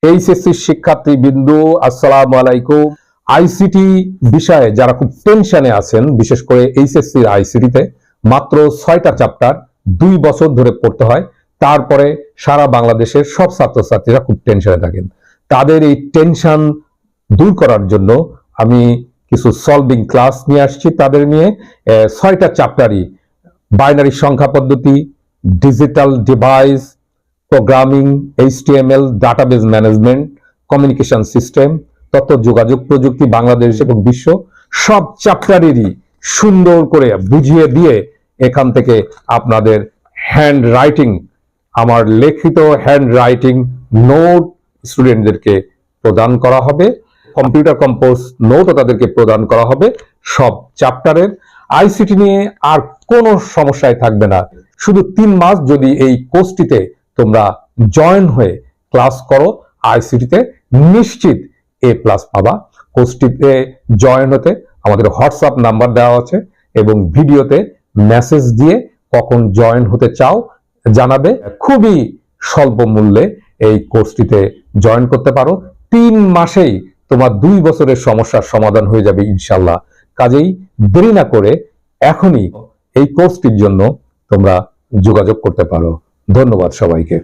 HSC শিক্ষার্থী বিন্দু আসসালামু আলাইকুম। আইসিটি বিষয়ে যারা খুব টেনশনে আছেন, বিশেষ করে এইচএসসি আইসিটিতে মাত্র 6টা চ্যাপ্টার 2 বছর ধরে পড়তে হয়, তারপরে সারা বাংলাদেশের সব ছাত্রছাত্রীরা খুব টেনশনে থাকেন। তাদের এই টেনশন দূর করার জন্য আমি কিছু সলভিং ক্লাস নিয়ে আসছি। তাদের নিয়ে 6টা চ্যাপ্টারই বাইনারি সংখ্যা পদ্ধতি, digital device, programming, HTML, database management, communication system, তথ্য যোগাযোগ প্রযুক্তি, বাংলাদেশ এবং বিশ্ব, সব চ্যাপ্টারেরই সুন্দর করে বুঝিয়ে দিয়ে এখান থেকে আপনাদের হ্যান্ড রাইটিং, আমার লিখিত হ্যান্ড রাইটিং নোট স্টুডেন্টদেরকে প্রদান করা হবে। কম্পিউটার কম্পোজ নোটও তাদেরকে প্রদান করা হবে সব চ্যাপ্টারের। আইসিটি নিয়ে আর কোনো সমস্যায় থাকবে না। শুধু 3 মাস যদি এই কোর্সটিতে তোমরা জয়েন হয়ে ক্লাস করো, আইসিটিতে নিশ্চিত A+ পাবা। কোর্সটিতে জয়েন হতে আমাদের হোয়াটসঅ্যাপ নাম্বার দেওয়া আছে এবং ভিডিওতে মেসেজ দিয়ে কখন জয়েন হতে চাও জানাবে। খুবই স্বল্প মূল্যে এই কোর্সটিতে জয়েন করতে পারো। 3 মাসেই তোমার 2 বছরের সমস্যার সমাধান হয়ে যাবে ইনশাল্লাহ। কাজেই দেরি না করে এখনই এই কোর্সটির জন্য তোমরা যোগাযোগ করতে পারো। ধন্যবাদ সবাইকে।